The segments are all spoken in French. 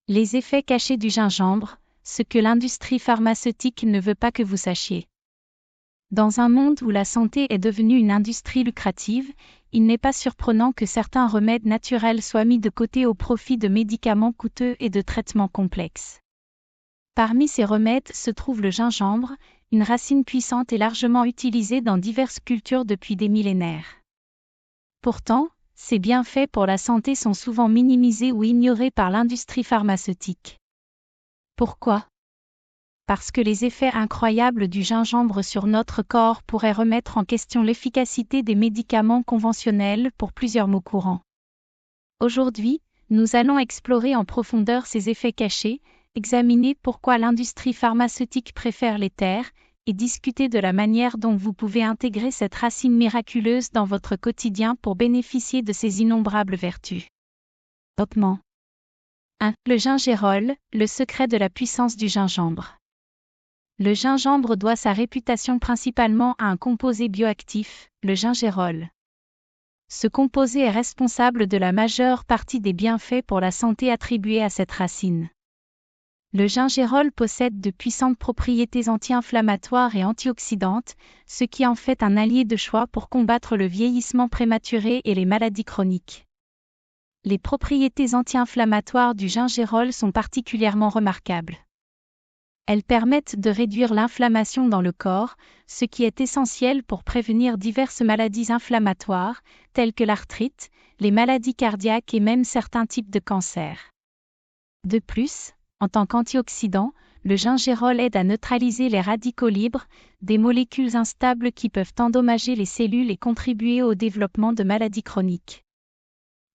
Les effets cachés du gingembre, ce que l'industrie pharmaceutique ne veut pas que vous sachiez. Dans un monde où la santé est devenue une industrie lucrative, il n'est pas surprenant que certains remèdes naturels soient mis de côté au profit de médicaments coûteux et de traitements complexes. Parmi ces remèdes se trouve le gingembre, une racine puissante et largement utilisée dans diverses cultures depuis des millénaires. Pourtant, ses bienfaits pour la santé sont souvent minimisés ou ignorés par l'industrie pharmaceutique. Pourquoi ? Parce que les effets incroyables du gingembre sur notre corps pourraient remettre en question l'efficacité des médicaments conventionnels pour plusieurs maux courants. Aujourd'hui, nous allons explorer en profondeur ces effets cachés, examiner pourquoi l'industrie pharmaceutique préfère les taire, et discuter de la manière dont vous pouvez intégrer cette racine miraculeuse dans votre quotidien pour bénéficier de ses innombrables vertus. Hopement. 1. Le gingérol, le secret de la puissance du gingembre. Le gingembre doit sa réputation principalement à un composé bioactif, le gingérol. Ce composé est responsable de la majeure partie des bienfaits pour la santé attribués à cette racine. Le gingérol possède de puissantes propriétés anti-inflammatoires et antioxydantes, ce qui en fait un allié de choix pour combattre le vieillissement prématuré et les maladies chroniques. Les propriétés anti-inflammatoires du gingérol sont particulièrement remarquables. Elles permettent de réduire l'inflammation dans le corps, ce qui est essentiel pour prévenir diverses maladies inflammatoires, telles que l'arthrite, les maladies cardiaques et même certains types de cancers. De plus, en tant qu'antioxydant, le gingérol aide à neutraliser les radicaux libres, des molécules instables qui peuvent endommager les cellules et contribuer au développement de maladies chroniques.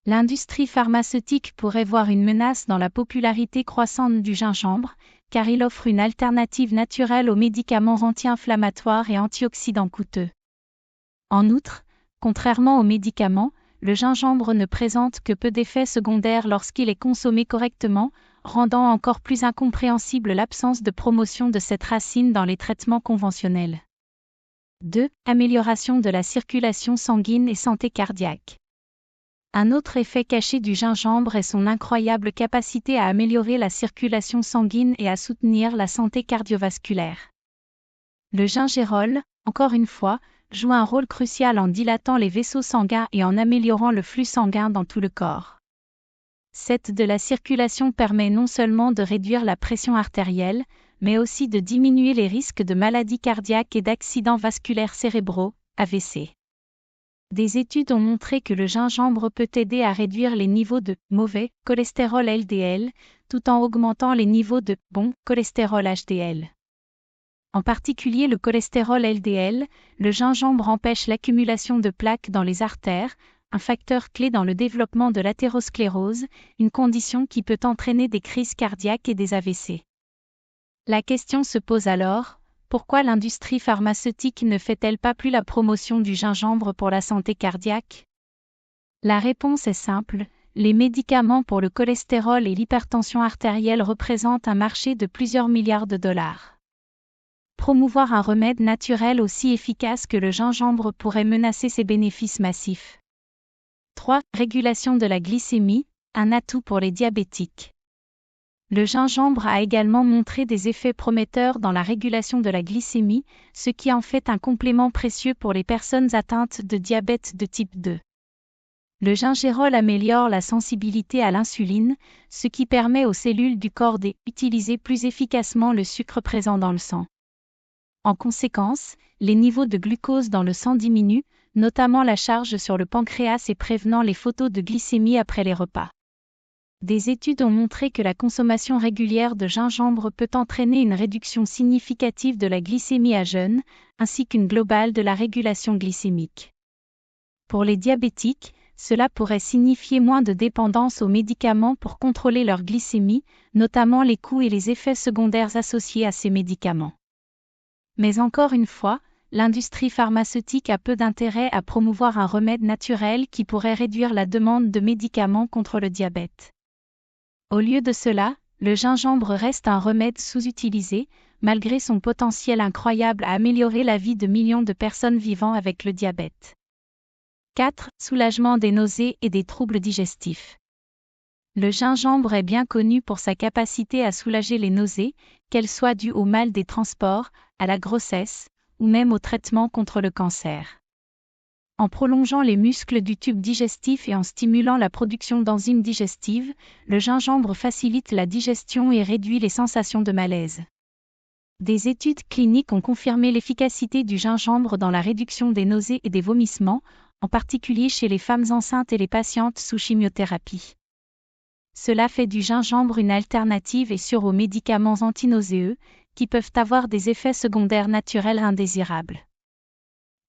L'industrie pharmaceutique pourrait voir une menace dans la popularité croissante du gingembre, car il offre une alternative naturelle aux médicaments anti-inflammatoires et antioxydants coûteux. En outre, contrairement aux médicaments, le gingembre ne présente que peu d'effets secondaires lorsqu'il est consommé correctement, rendant encore plus incompréhensible l'absence de promotion de cette racine dans les traitements conventionnels. 2. Amélioration de la circulation sanguine et santé cardiaque. Un autre effet caché du gingembre est son incroyable capacité à améliorer la circulation sanguine et à soutenir la santé cardiovasculaire. Le gingérol, encore une fois, joue un rôle crucial en dilatant les vaisseaux sanguins et en améliorant le flux sanguin dans tout le corps. Cette de la circulation permet non seulement de réduire la pression artérielle, mais aussi de diminuer les risques de maladies cardiaques et d'accidents vasculaires cérébraux, AVC. Des études ont montré que le gingembre peut aider à réduire les niveaux de mauvais cholestérol LDL, tout en augmentant les niveaux de bon cholestérol HDL. En particulier le cholestérol LDL, le gingembre empêche l'accumulation de plaques dans les artères, un facteur clé dans le développement de l'athérosclérose, une condition qui peut entraîner des crises cardiaques et des AVC. La question se pose alors, pourquoi l'industrie pharmaceutique ne fait-elle pas plus la promotion du gingembre pour la santé cardiaque ? La réponse est simple, les médicaments pour le cholestérol et l'hypertension artérielle représentent un marché de plusieurs milliards de dollars. Promouvoir un remède naturel aussi efficace que le gingembre pourrait menacer ses bénéfices massifs. 3. Régulation de la glycémie, un atout pour les diabétiques. Le gingembre a également montré des effets prometteurs dans la régulation de la glycémie, ce qui en fait un complément précieux pour les personnes atteintes de diabète de type 2. Le gingérol améliore la sensibilité à l'insuline, ce qui permet aux cellules du corps d'utiliser plus efficacement le sucre présent dans le sang. En conséquence, les niveaux de glucose dans le sang diminuent, notamment la charge sur le pancréas et prévenant les photos de glycémie après les repas. Des études ont montré que la consommation régulière de gingembre peut entraîner une réduction significative de la glycémie à jeûne, ainsi qu'une globale de la régulation glycémique. Pour les diabétiques, cela pourrait signifier moins de dépendance aux médicaments pour contrôler leur glycémie, notamment les coûts et les effets secondaires associés à ces médicaments. Mais encore une fois, l'industrie pharmaceutique a peu d'intérêt à promouvoir un remède naturel qui pourrait réduire la demande de médicaments contre le diabète. Au lieu de cela, le gingembre reste un remède sous-utilisé, malgré son potentiel incroyable à améliorer la vie de millions de personnes vivant avec le diabète. 4. Soulagement des nausées et des troubles digestifs. Le gingembre est bien connu pour sa capacité à soulager les nausées, qu'elles soient dues au mal des transports, à la grossesse, ou même au traitement contre le cancer. En prolongeant les muscles du tube digestif et en stimulant la production d'enzymes digestives, le gingembre facilite la digestion et réduit les sensations de malaise. Des études cliniques ont confirmé l'efficacité du gingembre dans la réduction des nausées et des vomissements, en particulier chez les femmes enceintes et les patientes sous chimiothérapie. Cela fait du gingembre une alternative et sûre aux médicaments antinauséeux, qui peuvent avoir des effets secondaires naturels indésirables.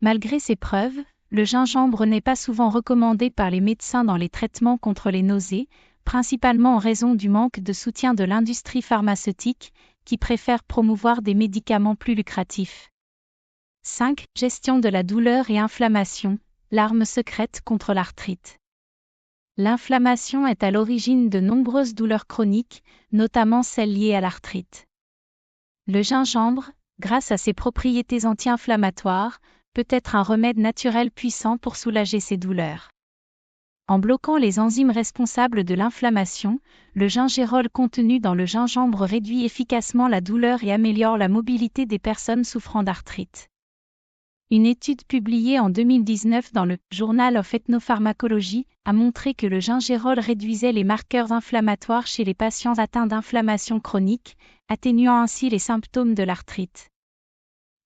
Malgré ces preuves, le gingembre n'est pas souvent recommandé par les médecins dans les traitements contre les nausées, principalement en raison du manque de soutien de l'industrie pharmaceutique, qui préfère promouvoir des médicaments plus lucratifs. 5. Gestion de la douleur et inflammation, l'arme secrète contre l'arthrite. L'inflammation est à l'origine de nombreuses douleurs chroniques, notamment celles liées à l'arthrite. Le gingembre, grâce à ses propriétés anti-inflammatoires, peut être un remède naturel puissant pour soulager ces douleurs. En bloquant les enzymes responsables de l'inflammation, le gingérol contenu dans le gingembre réduit efficacement la douleur et améliore la mobilité des personnes souffrant d'arthrite. Une étude publiée en 2019 dans le Journal of Ethnopharmacology a montré que le gingérol réduisait les marqueurs inflammatoires chez les patients atteints d'inflammation chronique, atténuant ainsi les symptômes de l'arthrite.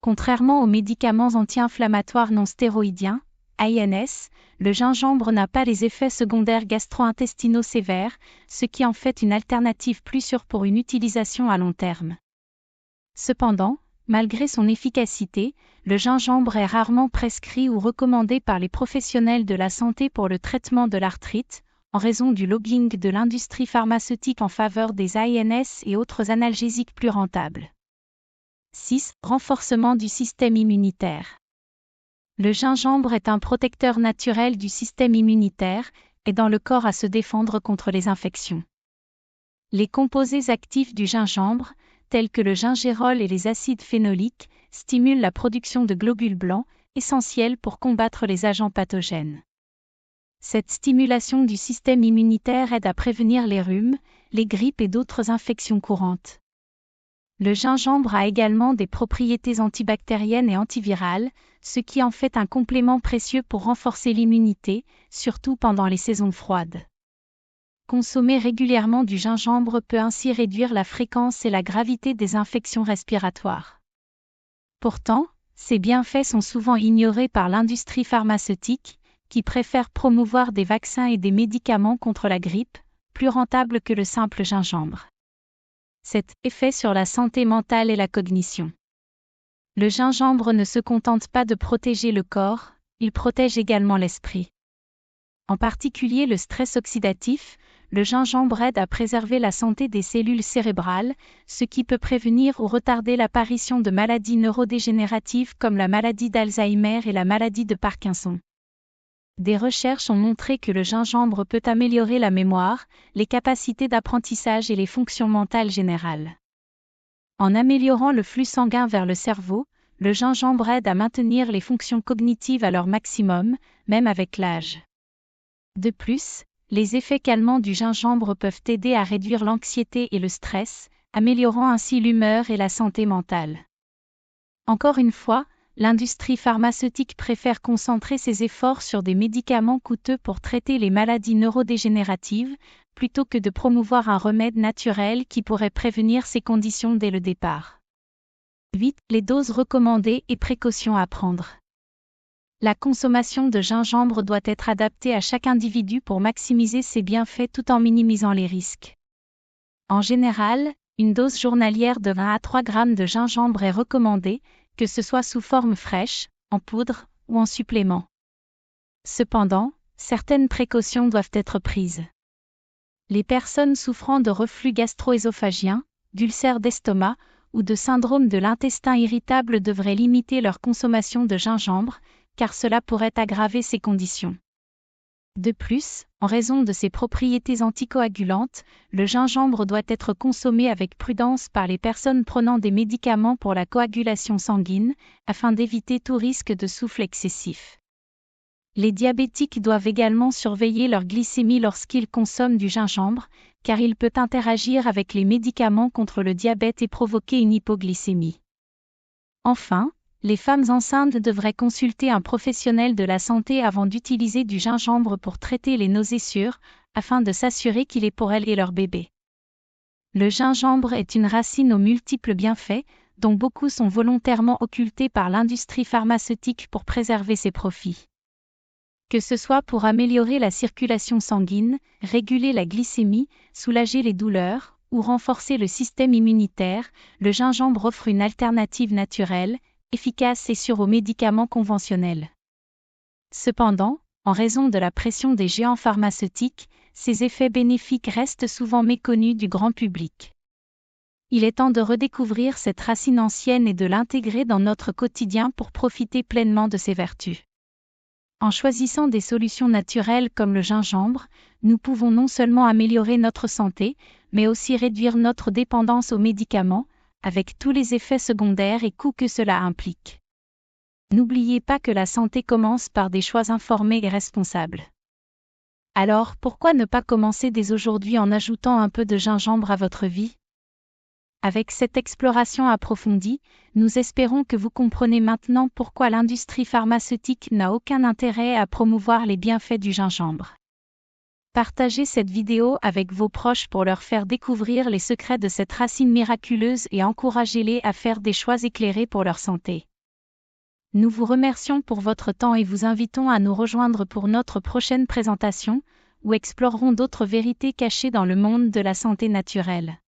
Contrairement aux médicaments anti-inflammatoires non stéroïdiens, AINS, le gingembre n'a pas les effets secondaires gastro-intestinaux sévères, ce qui en fait une alternative plus sûre pour une utilisation à long terme. Cependant, malgré son efficacité, le gingembre est rarement prescrit ou recommandé par les professionnels de la santé pour le traitement de l'arthrite, en raison du lobbying de l'industrie pharmaceutique en faveur des AINS et autres analgésiques plus rentables. 6. Renforcement du système immunitaire. Le gingembre est un protecteur naturel du système immunitaire, aidant le corps à se défendre contre les infections. Les composés actifs du gingembre, tels que le gingérol et les acides phénoliques, stimulent la production de globules blancs, essentiels pour combattre les agents pathogènes. Cette stimulation du système immunitaire aide à prévenir les rhumes, les grippes et d'autres infections courantes. Le gingembre a également des propriétés antibactériennes et antivirales, ce qui en fait un complément précieux pour renforcer l'immunité, surtout pendant les saisons froides. Consommer régulièrement du gingembre peut ainsi réduire la fréquence et la gravité des infections respiratoires. Pourtant, ces bienfaits sont souvent ignorés par l'industrie pharmaceutique, qui préfère promouvoir des vaccins et des médicaments contre la grippe, plus rentables que le simple gingembre. Cet effet sur la santé mentale et la cognition. Le gingembre ne se contente pas de protéger le corps, il protège également l'esprit. En particulier le stress oxydatif, le gingembre aide à préserver la santé des cellules cérébrales, ce qui peut prévenir ou retarder l'apparition de maladies neurodégénératives comme la maladie d'Alzheimer et la maladie de Parkinson. Des recherches ont montré que le gingembre peut améliorer la mémoire, les capacités d'apprentissage et les fonctions mentales générales. En améliorant le flux sanguin vers le cerveau, le gingembre aide à maintenir les fonctions cognitives à leur maximum, même avec l'âge. De plus, les effets calmants du gingembre peuvent aider à réduire l'anxiété et le stress, améliorant ainsi l'humeur et la santé mentale. Encore une fois, l'industrie pharmaceutique préfère concentrer ses efforts sur des médicaments coûteux pour traiter les maladies neurodégénératives, plutôt que de promouvoir un remède naturel qui pourrait prévenir ces conditions dès le départ. 8. Les doses recommandées et précautions à prendre. La consommation de gingembre doit être adaptée à chaque individu pour maximiser ses bienfaits tout en minimisant les risques. En général, une dose journalière de 1 à 3 grammes de gingembre est recommandée, que ce soit sous forme fraîche, en poudre ou en supplément. Cependant, certaines précautions doivent être prises. Les personnes souffrant de reflux gastro-œsophagien, d'ulcères d'estomac ou de syndrome de l'intestin irritable devraient limiter leur consommation de gingembre, car cela pourrait aggraver ces conditions. De plus, en raison de ses propriétés anticoagulantes, le gingembre doit être consommé avec prudence par les personnes prenant des médicaments pour la coagulation sanguine, afin d'éviter tout risque de souffle excessif. Les diabétiques doivent également surveiller leur glycémie lorsqu'ils consomment du gingembre, car il peut interagir avec les médicaments contre le diabète et provoquer une hypoglycémie. Enfin, les femmes enceintes devraient consulter un professionnel de la santé avant d'utiliser du gingembre pour traiter les nausées afin de s'assurer qu'il est pour elles et leur bébé. Le gingembre est une racine aux multiples bienfaits, dont beaucoup sont volontairement occultés par l'industrie pharmaceutique pour préserver ses profits. Que ce soit pour améliorer la circulation sanguine, réguler la glycémie, soulager les douleurs, ou renforcer le système immunitaire, le gingembre offre une alternative naturelle, efficace et sûre aux médicaments conventionnels. Cependant, en raison de la pression des géants pharmaceutiques, ces effets bénéfiques restent souvent méconnus du grand public. Il est temps de redécouvrir cette racine ancienne et de l'intégrer dans notre quotidien pour profiter pleinement de ses vertus. En choisissant des solutions naturelles comme le gingembre, nous pouvons non seulement améliorer notre santé, mais aussi réduire notre dépendance aux médicaments, avec tous les effets secondaires et coûts que cela implique. N'oubliez pas que la santé commence par des choix informés et responsables. Alors, pourquoi ne pas commencer dès aujourd'hui en ajoutant un peu de gingembre à votre vie ? Avec cette exploration approfondie, nous espérons que vous comprenez maintenant pourquoi l'industrie pharmaceutique n'a aucun intérêt à promouvoir les bienfaits du gingembre. Partagez cette vidéo avec vos proches pour leur faire découvrir les secrets de cette racine miraculeuse et encouragez-les à faire des choix éclairés pour leur santé. Nous vous remercions pour votre temps et vous invitons à nous rejoindre pour notre prochaine présentation, où explorerons d'autres vérités cachées dans le monde de la santé naturelle.